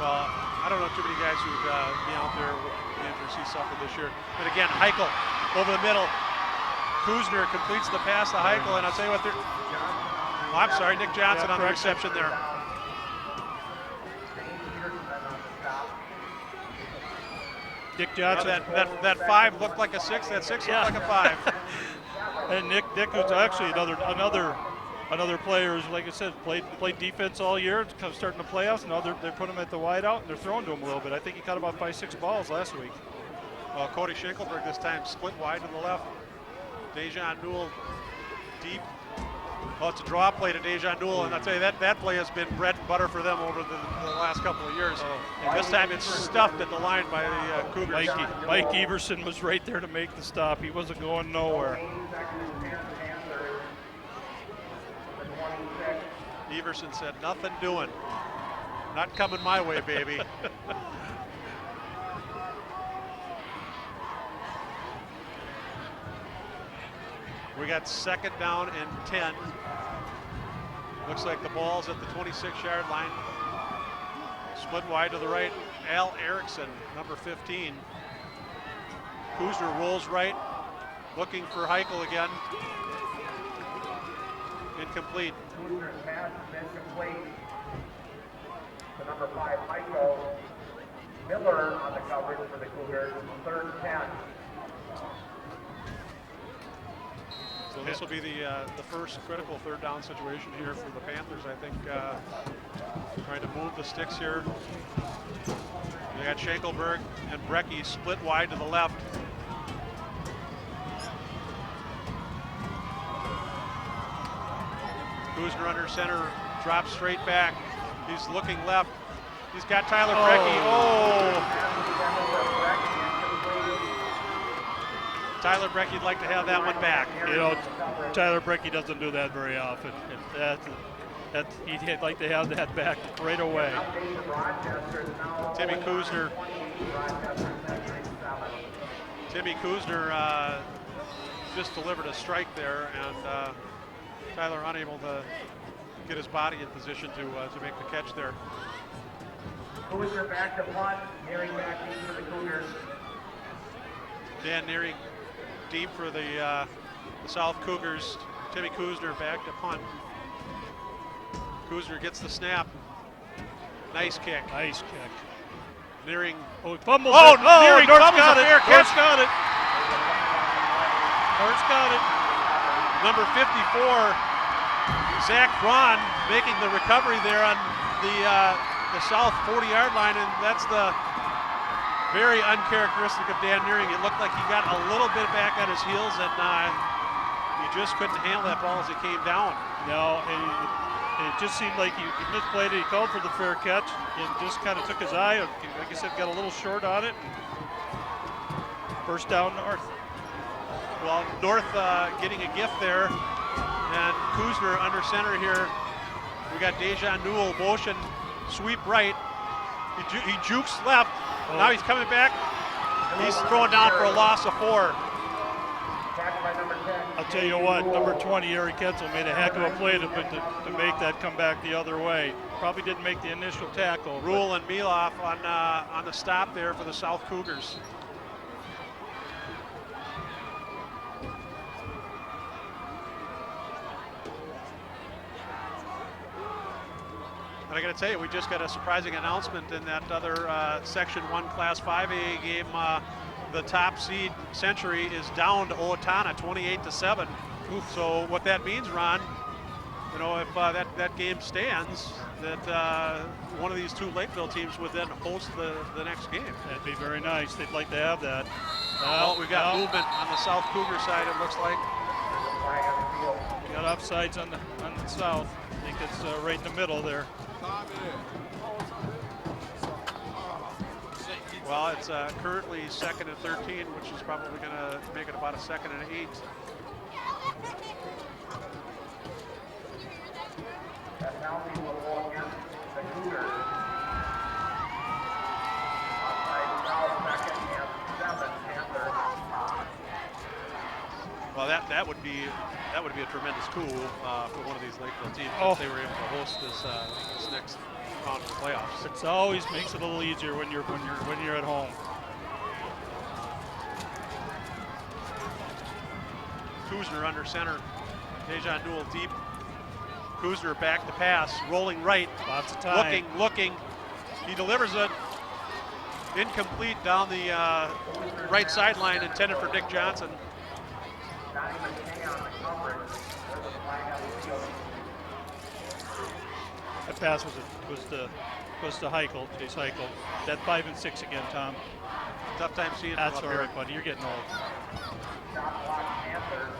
Well, I don't know too many guys who'd be out there with the injuries he suffered this year. But again, Heichel over the middle. Kuzner completes the pass to Heichel, and I'll tell you what, I'm sorry, Nick Johnson on the reception there. Nick Johnson. That 5 looked like a 6. That 6 looked like a 5. And Nick was actually another player who's, like I said, played defense all year. It's kind of starting the playoffs. Now they're putting him at the wide out, and they're throwing to him a little bit. I think he caught about 5-6 balls last week. Well, Cody Schenkelberg this time split wide to the left. Dejan Newell deep. Well, it's a draw play to Dejan Newell, and I'll tell you that play has been bread and butter for them over the last couple of years. And this time it's stuffed at the line by the Cougars. Mike Everson was right there to make the stop. He wasn't going nowhere. Everson said, nothing doing. Not coming my way, baby. We got second down and 10. Looks like the ball's at the 26-yard line. Split wide to the right. Al Erickson, number 15. Kuzner rolls right, looking for Heichel again. Incomplete. Kuzner's pass is incomplete. The number 5, Heichel. Miller on the coverage for the Cougars. 3rd and 10. So this will be the first critical third down situation here for the Panthers. I think trying to move the sticks here. They got Schenkelberg and Brecky split wide to the left. Kuzner under center, drops straight back. He's looking left. He's got Tyler Brecky. Tyler Brecky'd like to have that one back. You know, Tyler Brecky doesn't do that very often. He'd like to have that back right away. Timmy Kuzner just delivered a strike there, and Tyler unable to get his body in position to make the catch there. Kuzner back to punt, nearing back deep for the Cougars. Dan Nearing deep for the South Cougars. Timmy Kuzner back to punt. Kuzner gets the snap. Nice kick. Nice kick. Nearing. Oh, fumbles Oh, it. no! Nearing North fumbles got it. it. North's got it. North's got it. Number 54, Zach Braun, making the recovery there on the South 40-yard line, and that's the very uncharacteristic of Dan Nearing. It looked like he got a little bit back on his heels, and he just couldn't handle that ball as it came down. No, it just seemed like he misplayed it. He called for the fair catch and just kind of took his eye. Like I said, got a little short on it. First down, North. Well, North getting a gift there, and Kuzner under center here. We got Dejan Newell motion, sweep right. He jukes left. Oh. Now he's coming back. He's throwing down for a loss of 4. I'll tell you what, number 20, Eric Ketzel, made a heck of a play to make that come back the other way. Probably didn't make the initial tackle. Rule and Miloff on the stop there for the South Cougars. And I got to tell you, we just got a surprising announcement in that other Section 1 Class 5A game. The top seed Century is down to Owatonna 28-7. So what that means, Ron, you know, if that game stands, that one of these two Lakeville teams would then host the next game. That'd be very nice. They'd like to have that. Well, we've got movement on the South Cougar side, it looks like. We got offsides on the South. I think it's right in the middle there. Well, it's currently 2nd and 13, which is probably going to make it about a 2nd and 8. That penalty will go against the Cougars. Offside foul, 2nd and 7, Panthers. Well, that would be a tremendous coup for one of these Lakeville teams if they were able to host this next round of the playoffs. It always makes it a little easier when you're at home. Kuzner under center. Dejan Newell deep. Kuzner back to pass, rolling right. Lots of time. Looking. He delivers it. Incomplete down the right sideline, intended for Dick Johnson. Not even hang on the coverage. There's a flag on the field. That pass was to Heichel, Chase Heichel. That 5 and 6 again, Tom. Tough time seeing him That's up all here. right, buddy. You're getting old. Shot block, Panthers.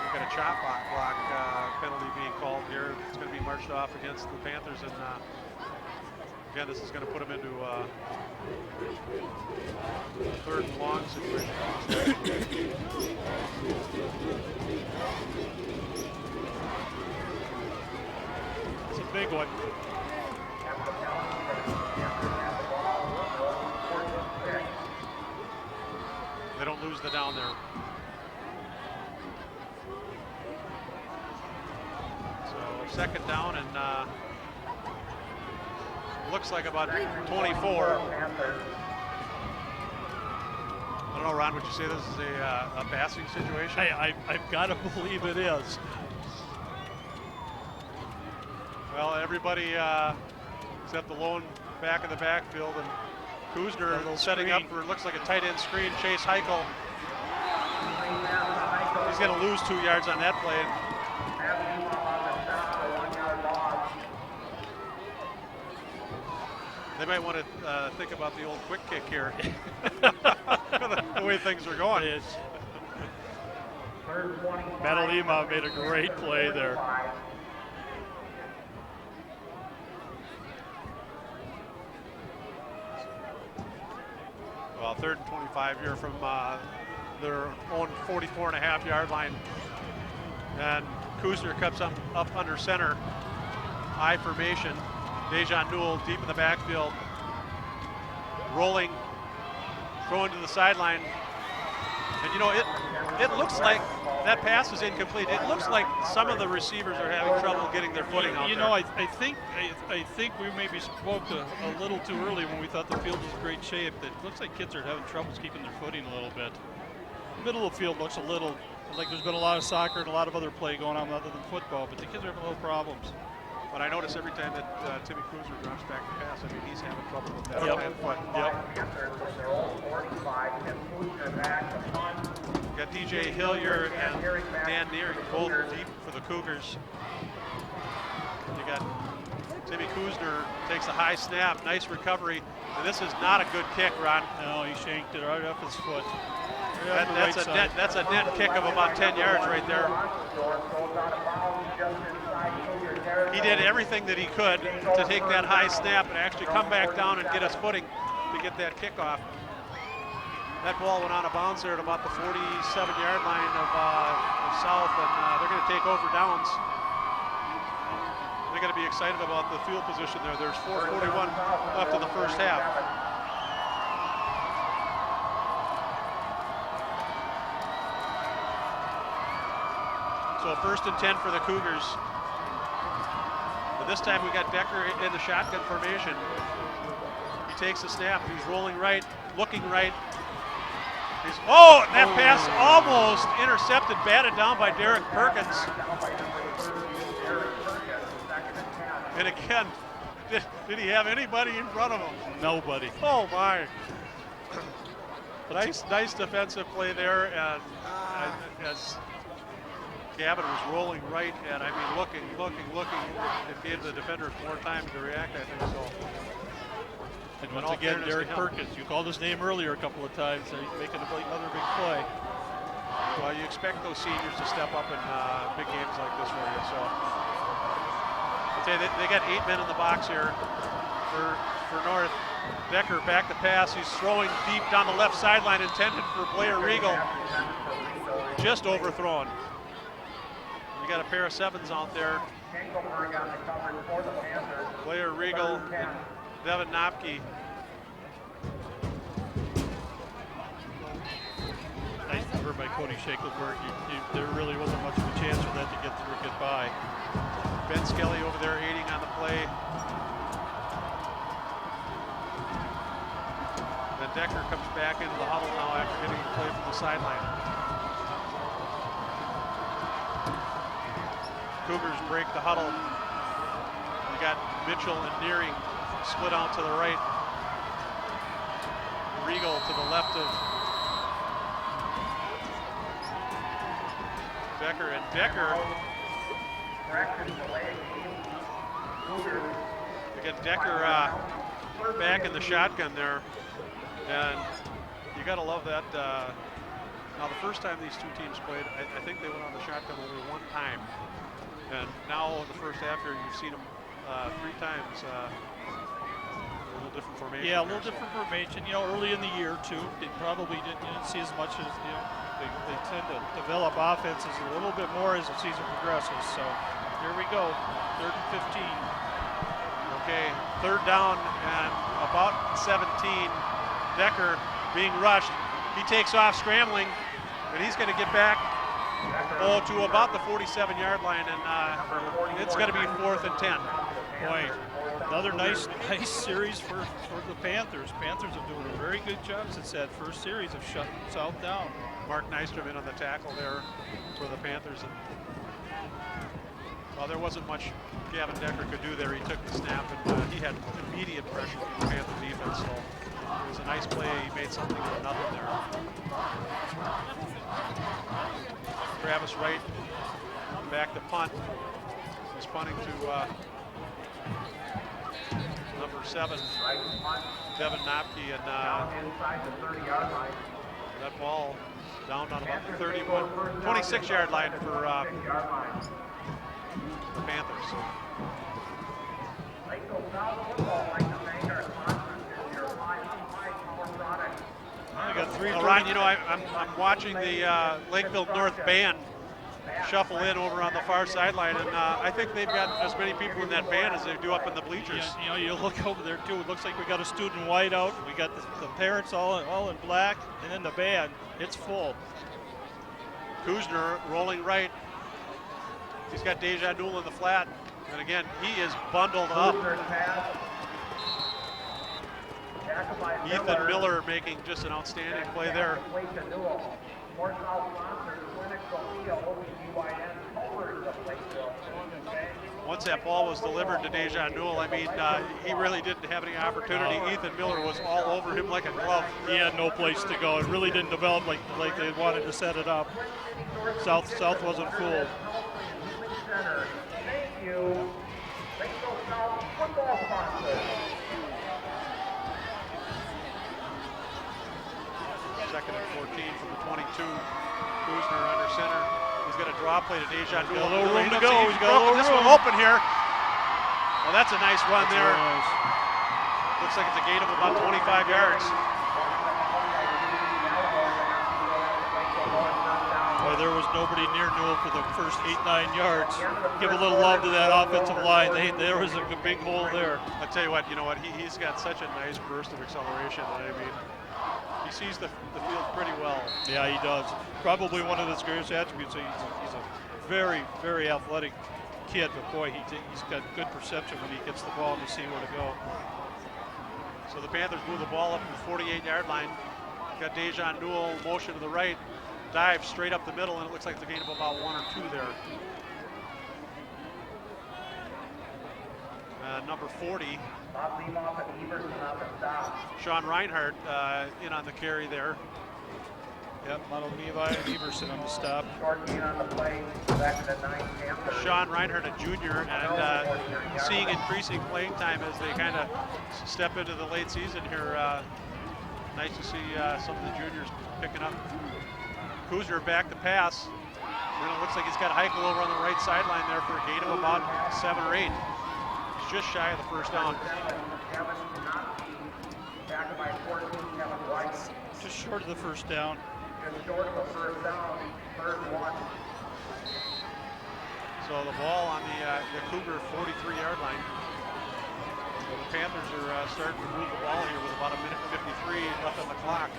We've got a chop block penalty being called here. It's going to be marched off against the Panthers, and again, this is going to put them into 3rd and long situation. It's a big one. After the penalty, Panthers have the ball. 4th and 6. They don't lose the down there. So 2nd down and looks like about 24. Panthers. I don't know, Ron, would you say this is a passing situation? I've got to believe it is. Well, everybody except the lone back in the backfield, and Kuzner setting up for, looks like a tight end screen. Chase Heichel. He's going to lose 2 yards on that play. They might want to think about the old quick kick here. The way things are going. Madalima made a great play there. Well, 3rd and 25 here from their own 44.5-yard line. And Kuzner comes up under center. I formation. Dejan Newell deep in the backfield. Rolling, throwing to the sideline. And you know, it looks like that pass is incomplete. It looks like some of the receivers are having trouble getting their footing out You there. know, I think we maybe spoke a little too early when we thought the field was in great shape. It looks like kids are having troubles keeping their footing a little bit. Middle of the field looks a little like there's been a lot of soccer and a lot of other play going on other than football, but the kids are having little problems. But I notice every time that Timmy Kuzner drops back to pass, I mean, he's having trouble with that. Yep. Panthers with their own 45. Tim Kuzner back to punt. Got DJ Hillier and Dan Nearing both deep for the Cougars. You got Timmy Kuzner takes a high snap, nice recovery. And this is not a good kick, Ron. No, he shanked it right off his foot. That's a net kick of about 10 yards right there. He did everything that he could to take that high snap and actually come back down and get his footing to get that kickoff. That ball went out of bounds there at about the 47-yard line of South, and they're going to take over downs. They're going to be excited about the field position there. There's 4:41 left in the first half. So 1st and 10 for the Cougars. But this time we got Decker in the shotgun formation. He takes the snap. He's rolling right, looking right. That pass almost intercepted, batted down by Derek Perkins. And again, did he have anybody in front of him? Nobody. Oh my. Nice defensive play there, and as Gavin was rolling right, and I mean looking, it gave the defenders more time to react, I think so. And once again, Derek Perkins, you called his name earlier a couple of times, so he's making another big play. Well, you expect those seniors to step up in big games like this for you, so. I'll tell you, they got 8 men in the box here for North. Decker back to pass. He's throwing deep down the left sideline, intended for Blair Regal. Just overthrown. You got a pair of 7s out there. Blair Regal, Devin Knopke. Nice cover by Cody Shakelberg. There really wasn't much of a chance for that to get through, get by. Ben Skelly over there aiding on the play. Then Decker comes back into the huddle now after getting the play from the sideline. Cougars break the huddle. You got Mitchell and Nearing split out to the right. Regal to the left of Decker, and Decker. Again, Decker back in the shotgun there, and you got to love that. Now, the first time these two teams played, I think they went on the shotgun only one time, and now in the first half here, you've seen them 3 times. A little different formation. Yeah, a little different formation. You know, early in the year too, they probably didn't see as much as they tend to develop offenses a little bit more as the season progresses. So here we go, 3rd and 15. Okay, 3rd down and about 17. Decker being rushed. He takes off scrambling, and he's going to get back to about the 47-yard line, and it's going to be 4th and 10. Boy, another nice series for the Panthers. Panthers are doing a very good job since that first series of shutting South down. Mark Nystrom in on the tackle there for the Panthers. And, well, there wasn't much Gavin Decker could do there. He took the snap, and he had immediate pressure from the Panther defense. So it was a nice play. He made something of nothing there. Travis Wright back to punt. He's punting to number 7, Devin Knopke, and that ball down on about the 26-yard line for the Panthers. I got 3. Ryan, you know, I'm watching the Lakeville North band shuffle in over on the far sideline, and I think they've got as many people in that band as they do up in the bleachers. Yeah, you know, you look over there too. It looks like we got a student white out. We got the parents all in black, and then the band. It's full. Kuzner rolling right. He's got Deja Newell in the flat, and again, he is bundled up. Ethan Miller making just an outstanding play there. Once that ball was delivered to Deja Newell, I mean, he really didn't have any opportunity. Ethan Miller was all over him like a glove. He had no place to go. It really didn't develop like they wanted to set it up. South wasn't fooled. Thank you. football sponsor. Second and 14 from the 22. Kuzner under center. He's got a draw play to Dejan Got a Newell. little room to go. He's He's got a little this one room. open here. Well, that's a nice run there. Nice. Looks like it's a gain of about 25 yards. Boy, there was nobody near Newell for the first 8-9 yards. Give a little love to that offensive line. There was a big hole there. I'll tell you what, he's got such a nice burst of acceleration. I mean, he sees the field pretty well. Yeah, he does. Probably one of his greatest attributes. He's a very, very athletic kid, but boy, he's got good perception when he gets the ball to see where to go. So the Panthers move the ball up to the 48-yard line. Got Dejan Newell motion to the right, dive straight up the middle, and it looks like the gain of about 1 or 2 there. Number 40, Sean Reinhardt in on the carry there. Yep, Mono Levi and Everson on the stop. Short gain on the play, back to the 9 Panthers. Sean Reinhardt, a junior, and seeing increasing playing time as they kind of step into the late season here. Nice to see some of the juniors picking up. Kuzner back to pass. And it looks like he's got Heichel over on the right sideline there for a gain of about 7 or 8. He's just shy of the first down. Just short of the first down. Just short of the first down, third one. So the ball on the Cougar 43-yard line. So the Panthers are starting to move the ball here with about 1:53 left on the clock.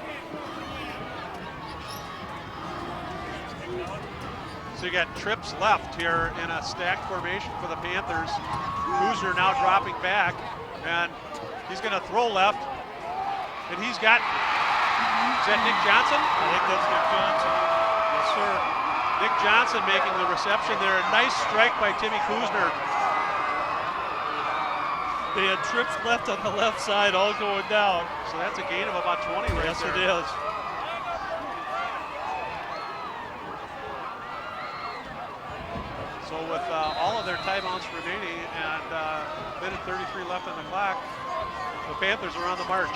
So you got trips left here in a stacked formation for the Panthers. Kuzner now dropping back, and he's going to throw left, and he's got, is that Nick Johnson? I think that's Nick Johnson. Yes, sir. Nick Johnson making the reception there. A nice strike by Timmy Kuzner. They had trips left on the left side, all going down. So that's a gain of about 20 right Yes, there. it is. So with all of their timeouts remaining and minute 33 left on the clock, the Panthers are on the march.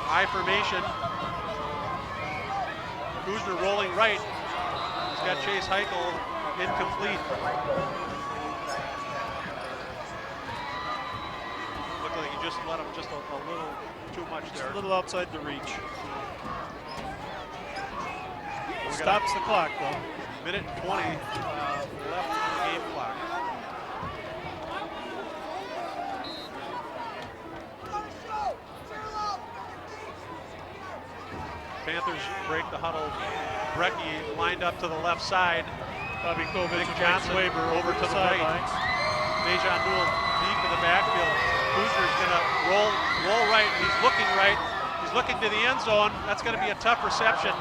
High formation. Kuzner rolling right. He's got Chase Heichel incomplete. Looked like he just let him just a little too much there. A little outside the reach. Stops the clock, though. Minute 20 left on the game clock. Panthers break the huddle. Brecky lined up to the left side. Bobby Kovic, Nick Johnson over to the right. Dejan Newell deep in the backfield. Kuzner's going to roll right. He's looking right. He's looking to the end zone. That's going to be a tough reception.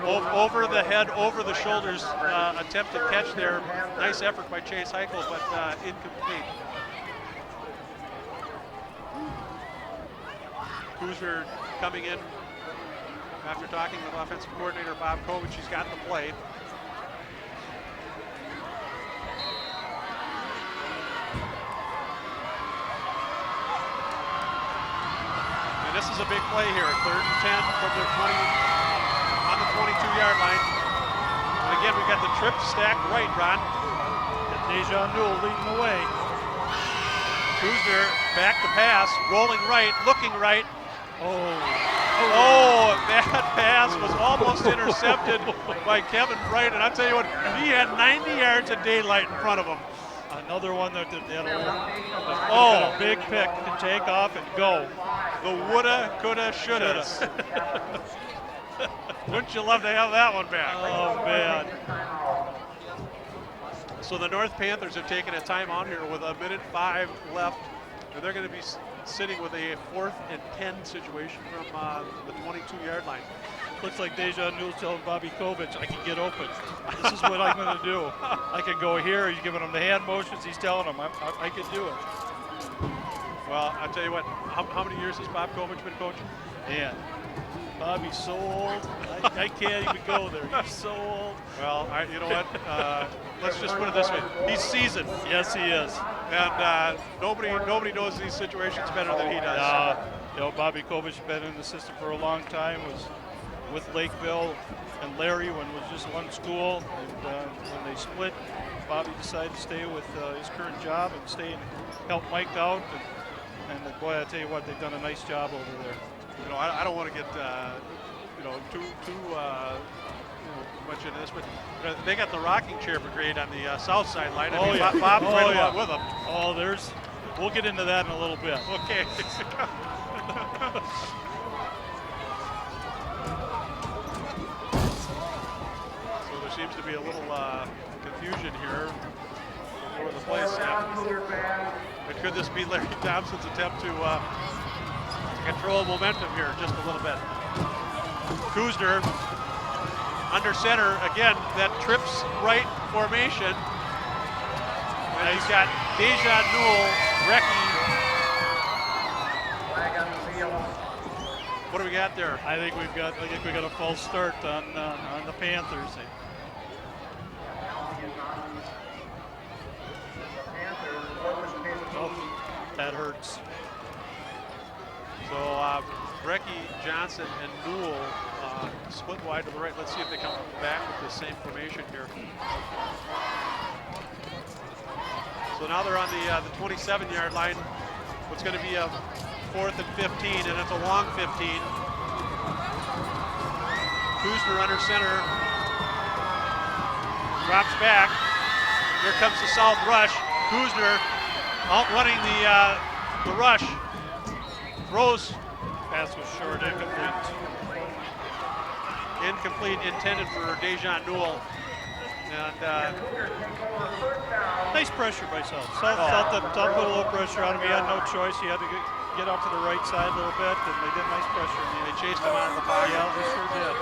Over the head, over the shoulders, attempted catch there. Nice effort by Chase Heichel, but incomplete. Kuzner coming in after talking with offensive coordinator Bob Kovic. He's got the play. And this is a big play here. 3rd and 10 from their 20 on the 22-yard line. And again, we've got the trip stacked right, Ron. And Dejan Newell leading the way. Kuzner back to pass, rolling right, looking right. Oh, that pass was almost intercepted by Kevin Bright, and I'll tell you what, he had 90 yards of daylight in front of him. another one that a big pick to take off and go. The woulda, coulda, shouldas. Wouldn't you love to have that one back? Oh, man. So the North Panthers have taken a timeout here with 1:05 left. And they're going to be sitting with a 4th and 10 situation from the 22-yard line. Looks like Dejan Newell's telling Bobby Kovic, I can get open. This is what I'm going to do. I can go here. He's giving him the hand motions. He's telling him, I can do it. Well, I'll tell you what, how many years has Bob Kovic been coaching? Yeah. Bobby's so old. I can't even go there. He's so old. Well, you know what? Let's just put it this way: he's seasoned. Yes, he is. And nobody knows these situations better than he does. Bobby Kovich has been in the system for a long time. Was with Lakeville and Larry when it was just one school. And when they split, Bobby decided to stay with his current job and stay and help Mike out. And boy, I tell you what, they've done a nice job over there. I don't want to get too much into this, but they got the rocking chair brigade on the south side line. Bob's right along with them. Oh, we'll get into that in a little bit. Okay. So there seems to be a little confusion here before the play snap. But could this be Larry Thompson's attempt to control momentum here just a little bit? Kuzner under center again, that trips right formation. And he's got Dejan Newell, Recky. What do we got there? I think we got a false start on the Panthers. Oh, that hurts. So Brecky, Johnson, and Newell split wide to the right. Let's see if they come back with the same formation here. So now they're on the 27-yard line. What's going to be a 4th and 15, and it's a long 15. Kuzner under center. Drops back. Here comes the South rush. Kuzner outrunning the rush. Throws. Pass was short, Incomplete, intended for Dejan Newell. And nice pressure by South. South put a little pressure on him. He had no choice. He had to get out to the right side a little bit, and they did nice pressure. And they chased him out of the pocket. Yeah, they sure did.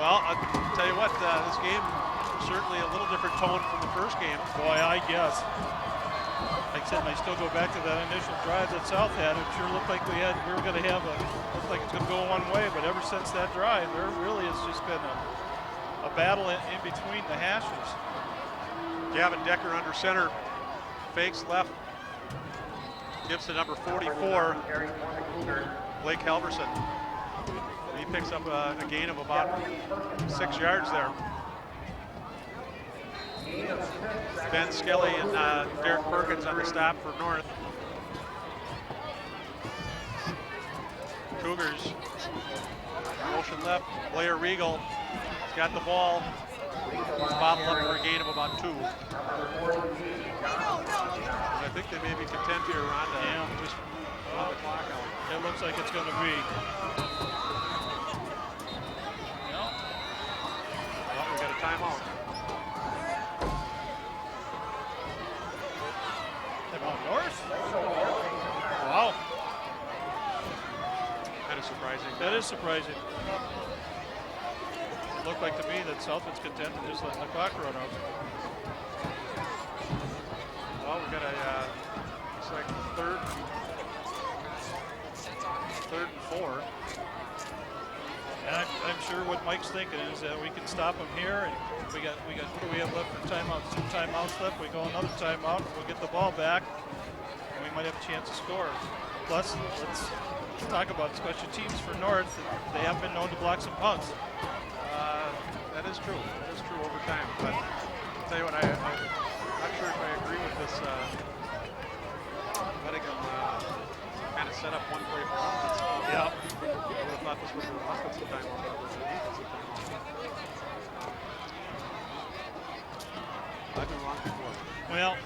Well, I'll tell you what, this game certainly a little different tone from the first game. Boy, I guess. Like I said, I still go back to that initial drive that South had. It sure looked like we were going to have looked like it's going to go one way, but ever since that drive, there really has just been a battle in between the hashes. Gavin Decker under center, fakes left, gives to number 44, Blake Halverson. He picks up a gain of about 6 yards there. Ben Skelly and Derek Perkins on the stop for North. Cougars motion left. Blair Regal has got the ball. Bottle up for a gain of about 2. And I think they may be content here on just run the clock out. It looks like it's going to be. Well, we got a timeout. North? Wow. That is surprising. That is surprising. It looked like to me that South was content and just letting the clock run out. Well, we got a looks like third and 4. And I'm sure what Mike's thinking is that we can stop him here, and we got what do we have left for timeouts? 2 timeouts left. We go another timeout, and we'll get the ball back, and we might have a chance to score. Plus, let's talk about special teams for North. They have been known to block some punts. That is true. That is true over time. But I'll tell you what, I'm not sure if I agree with this. Letting them kind of set up one play for offense. Yeah. I would have thought this was an offensive timeout rather than an defensive timeout. I've been wrong before. Well,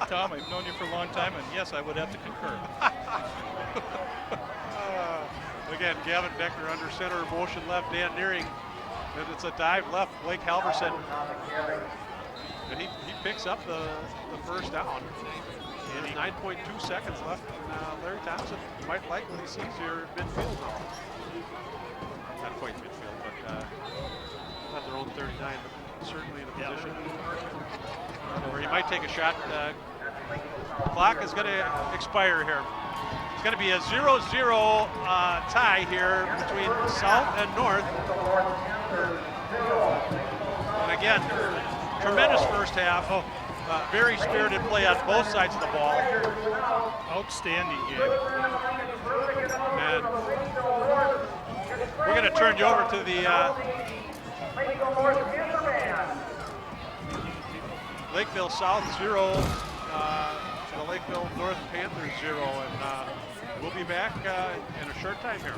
Tom, I've known you for a long time, and yes, I would have to concur. Again, Gavin Decker under center, motion left, Dan Nearing. And it's a dive left, Blake Halverson. And he picks up the first down. And 9.2 seconds left. And Larry Thompson might like what he sees here at midfield now. Not quite midfield, but not their own 39, but certainly in a position where he might take a shot. Clock is going to expire here. It's going to be a 0-0 tie here between South and North. And again, tremendous first half. Very spirited play on both sides of the ball. Outstanding game. And we're going to turn you over to the Lakeville South 0, to the Lakeville North Panthers 0. And we'll be back in a short time here.